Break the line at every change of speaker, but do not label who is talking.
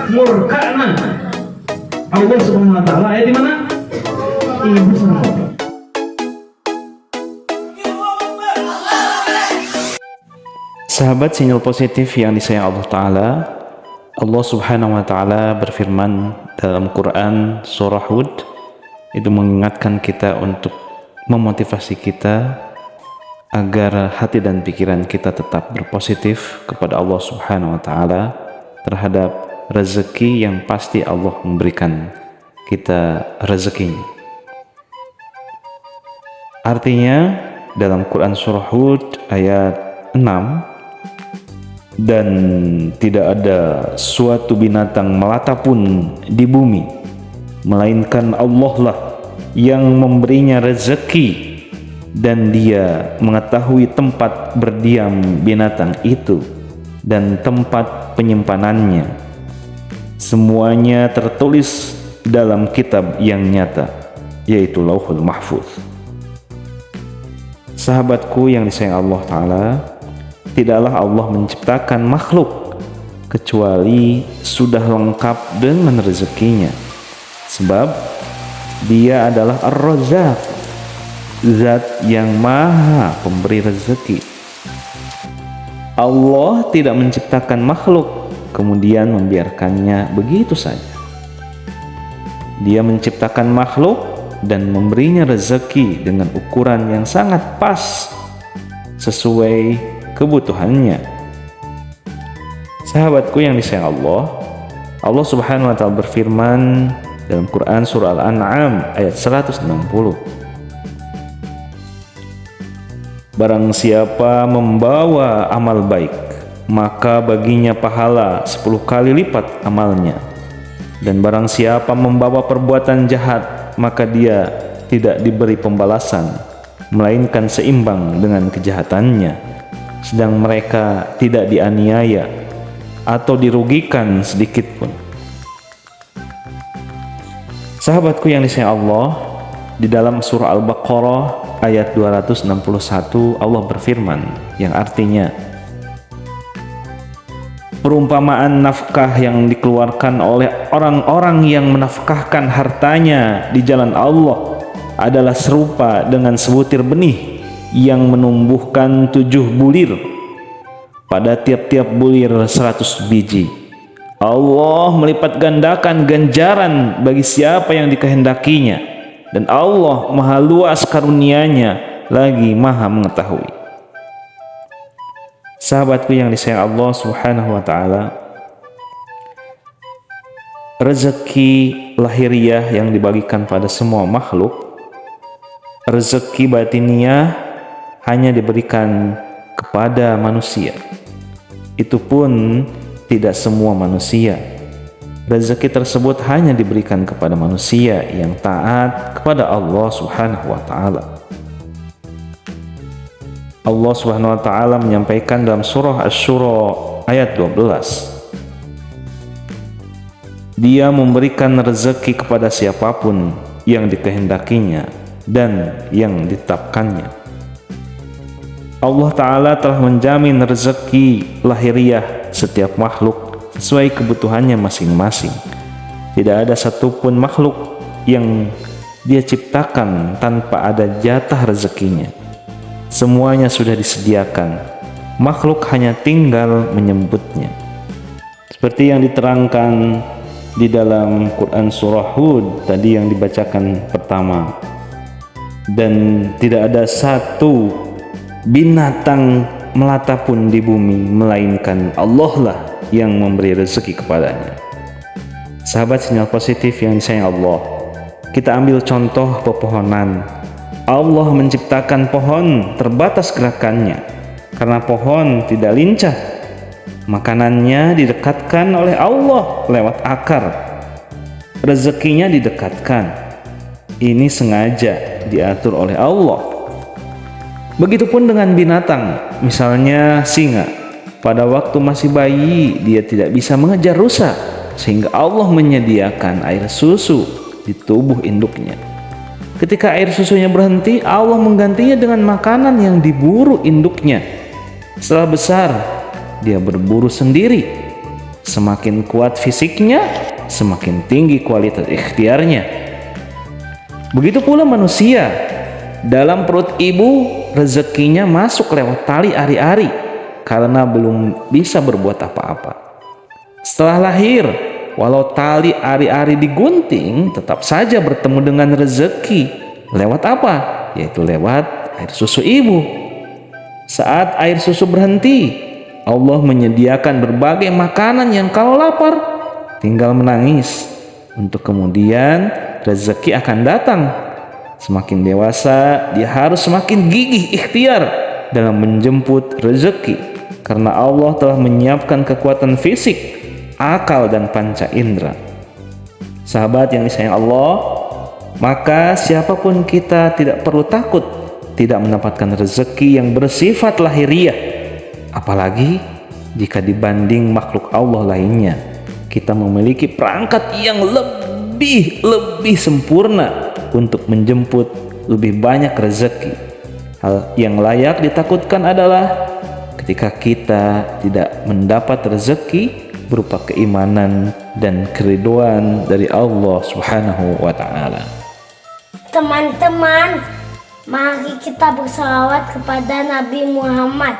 murkana Allah Subhanahu wa taala. Ayat di mana? Ibu sama bapak.
Sahabat sinyal positif yang disayang Allah Ta'ala, Allah Subhanahu wa Ta'ala berfirman dalam Quran Surah Hud, itu mengingatkan kita untuk memotivasi kita agar hati dan pikiran kita tetap berpositif kepada Allah Subhanahu wa Ta'ala terhadap rezeki yang pasti Allah memberikan kita rezekinya. Artinya dalam Quran Surah Hud ayat 6, dan tidak ada suatu binatang melata pun di bumi melainkan Allah lah yang memberinya rezeki, dan Dia mengetahui tempat berdiam binatang itu dan tempat penyimpanannya. Semuanya tertulis dalam kitab yang nyata, yaitu Lauhul Mahfuz. Sahabatku yang disayang Allah Ta'ala, tidaklah Allah menciptakan makhluk kecuali sudah lengkap dengan rezekinya, sebab Dia adalah Ar-Razzaq, zat yang maha pemberi rezeki. Allah tidak menciptakan makhluk kemudian membiarkannya begitu saja. Dia menciptakan makhluk dan memberinya rezeki dengan ukuran yang sangat pas sesuai kebutuhannya. Sahabatku yang disayang Allah, Allah Subhanahu wa Ta'ala berfirman dalam Quran surah Al-An'am ayat 160, barang siapa membawa amal baik, maka baginya pahala 10 kali lipat amalnya, dan barang siapa membawa perbuatan jahat, maka dia tidak diberi pembalasan melainkan seimbang dengan kejahatannya, sedang mereka tidak dianiaya atau dirugikan sedikit pun. Sahabatku yang disayang Allah, di dalam surah Al-Baqarah ayat 261 Allah berfirman yang artinya, perumpamaan nafkah yang dikeluarkan oleh orang-orang yang menafkahkan hartanya di jalan Allah adalah serupa dengan sebutir benih yang menumbuhkan 7 bulir, pada tiap-tiap bulir 100 biji. Allah melipat gandakan ganjaran bagi siapa yang dikehendakinya, dan Allah maha luas karunia-Nya lagi maha mengetahui. Sahabatku yang disayang Allah Subhanahu wa Ta'ala, rezeki lahiriah yang dibagikan pada semua makhluk, rezeki batiniah hanya diberikan kepada manusia. Itu pun tidak semua manusia. Rezeki tersebut hanya diberikan kepada manusia yang taat kepada Allah Subhanahu wa Ta'ala. Allah Subhanahu wa Ta'ala menyampaikan dalam surah Asy-Syura ayat 12, Dia memberikan rezeki kepada siapapun yang dikehendakinya dan yang ditetapkannya. Allah Ta'ala telah menjamin rezeki lahiriah setiap makhluk sesuai kebutuhannya masing-masing. Tidak ada satupun makhluk yang Dia ciptakan tanpa ada jatah rezekinya. Semuanya sudah disediakan, makhluk hanya tinggal menyebutnya. Seperti yang diterangkan di dalam Quran surah Hud tadi yang dibacakan pertama, dan tidak ada satu binatang melata pun di bumi melainkan Allah lah yang memberi rezeki kepadanya. Sahabat sinyal positif yang disayang Allah, kita ambil contoh pepohonan. Allah menciptakan pohon terbatas gerakannya karena pohon tidak lincah. Makanannya didekatkan oleh Allah lewat akar, rezekinya didekatkan. Ini sengaja diatur oleh Allah. Begitupun dengan binatang, misalnya singa. Pada waktu masih bayi, dia tidak bisa mengejar rusa, sehingga Allah menyediakan air susu di tubuh induknya. Ketika air susunya berhenti, Allah menggantinya dengan makanan yang diburu induknya. Setelah besar, dia berburu sendiri. Semakin kuat fisiknya, semakin tinggi kualitas ikhtiarnya. Begitu pula manusia, dalam perut ibu rezekinya masuk lewat tali ari-ari karena belum bisa berbuat apa-apa. Setelah lahir, walau tali ari-ari digunting, tetap saja bertemu dengan rezeki. Lewat apa? Yaitu lewat air susu ibu. Saat air susu berhenti, Allah menyediakan berbagai makanan yang kalau lapar tinggal menangis. Untuk kemudian rezeki akan datang. Semakin dewasa, dia harus semakin gigih ikhtiar dalam menjemput rezeki, karena Allah telah menyiapkan kekuatan fisik, akal, dan panca indera. Sahabat yang disayang Allah, maka siapapun kita tidak perlu takut tidak mendapatkan rezeki yang bersifat lahiriah, apalagi jika dibanding makhluk Allah lainnya. Kita memiliki perangkat yang lebih sempurna untuk menjemput lebih banyak rezeki. Hal yang layak ditakutkan adalah ketika kita tidak mendapat rezeki berupa keimanan dan keriduan dari Allah Subhanahu wa Ta'ala.
Teman-teman, mari kita bersalawat kepada Nabi Muhammad